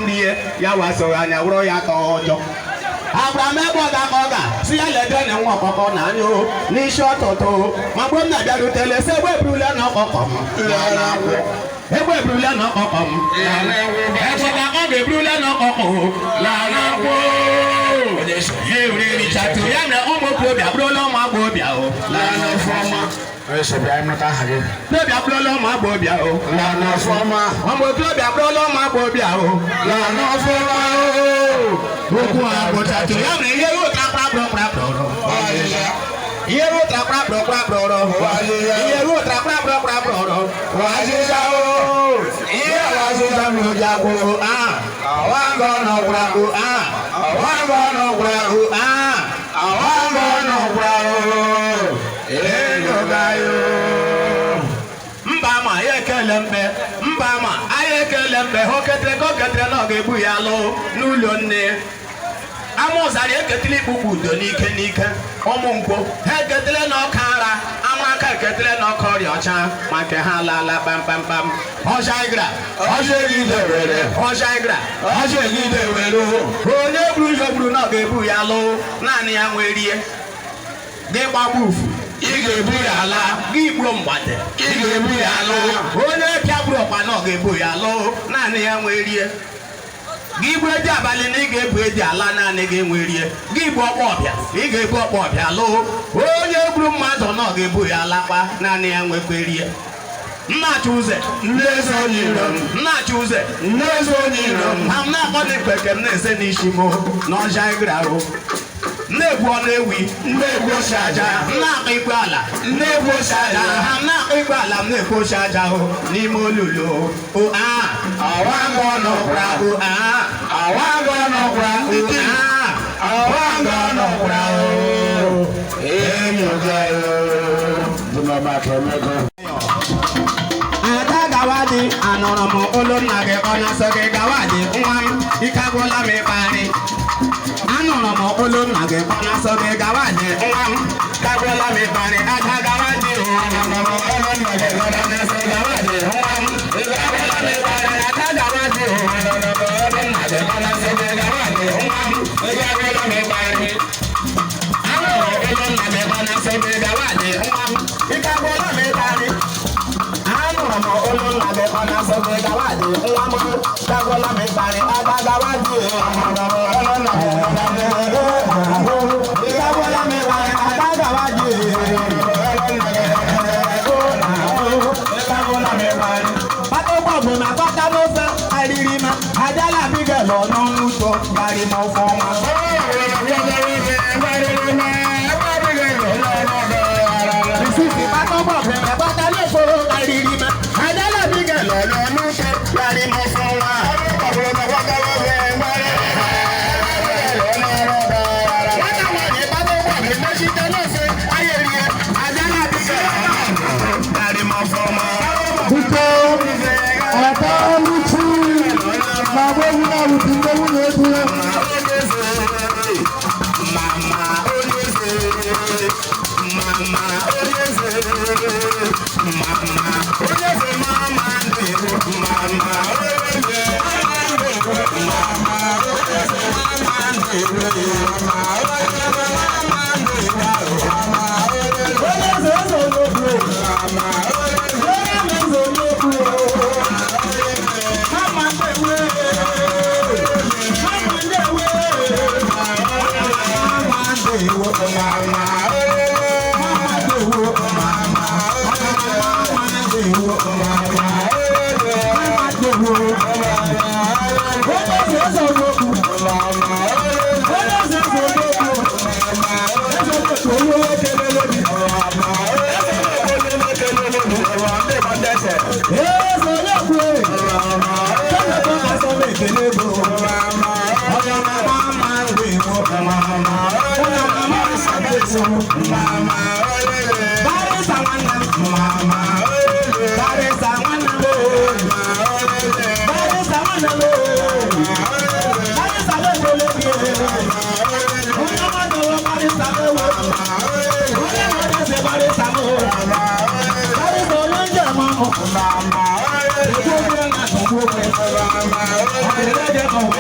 mrie ya wasoro anya wụrụ ya ka ọjọọ Abraham ebe ọ ga si ya lede na nwa ọkụkọ na anya o n'isi ọtụtụ ma mgbe m na-abịarutele sị egbe eburula na ọkụkọ m egbe eburula na ọkụkọ m echeka ọ ga-eburula na ọkụkọ ewurerichatu ya na ụmụ okorobịa bụrụla ụmụ agbọghọbịa o N'obịa bụrụla ụmụ agbọghọbịa o ụmụ okorobịa bụrụla ụmụ agbọghọbịa o okwu a bụchatu ya mere ihe ruta kprakprakprakpọrọ ihe ruta kprakprakprakpọrọ ihe ruta kprakprakprakpọrọ wazịza o ihe wazịza n'ụja kwuru awago n'ọgwara o awago n'ọgwara o awago n'ọgwara o eyogayo mba ma ya ekele mbe mba ma anyị ekele mbe ha oketere na ọ ga-ebu ya lụ n'ụlọ nne amụzara eketele ikpukpu udo n'ike n'ike ụmụ ngwo ha eketele na ọka ara amaka eketele na ọka ọrịa ọcha maka ha lala kpamkpamkpam ọjaigra onye buru ụzọ buru na ọ ga-ebu ya lụ naanị ya nwerie gị gbagbu ufu ị ga-ebu ya ala gị igbo mgbade ị ga-ebu ya alụ onye pịagburu ọkpa na ọ ga-ebu ya alụ naanị ya nwerie gị igbu eji abalị na ị ga-ebu eji ala naanị gị nwerie gị igbu ọkpa ọbịa ị ga-ebu ọkpa ọbịa lụ onye gburu mmadụ na ọ ga-ebu ya alakpa naanị ya nwekwerie Nnachi ụzọ nleze onye iro Nnachi ụzọ nleze onye iro ha m na-akpọ n'ikpe ke m na-ese n'isi m n'ọja ịgra o na-egwu ọnụ ewi na-egwu ose aja na-akpa ikpe ala na-egwu ose aja ha na-akpa ikpe ala m na-ekwu ose aja o n'ime olulu o awago n'ọkwara o awago n'ọkwara o awago n'ọkwara o enyogayo Ada gawadi anọrọ m olu nna gị onye sọ gị gawadi nwa m ike agwụla m ịkparị anụrụ m olu nna gị onye sọ gị gawadi nwa m ike agwụla m ịkparị ada gawadi anụrụ m olu nna gị onye sọ gawadi nwa m ike agwụla m ịkparị ada gawadi anụrụ m olu nna gị onye sọ gị gawadi nwa m ike agwụla m ịkparị anụrụ olu nna gị onye sọ gị gawadi nwa m ike agwụla m ịkparị Anụrụ m olu nna gị ọ na-asọ gị gawadi nwa m dagwala m ịkparị ada gawadi olu nna gị ọ na-asọ gị dagwala m ịkparị ada gawadi Patokwa bụ na pata n'ofe arịrị ma ajala bige lọ n'ọnụ ụtọ garị ma ọfọma Isisi patokwa bụ na pata n'ofe arịrị ma ajala bige lọ n'ọnụ ụtọ garị ma ọfọma Mama, Mama,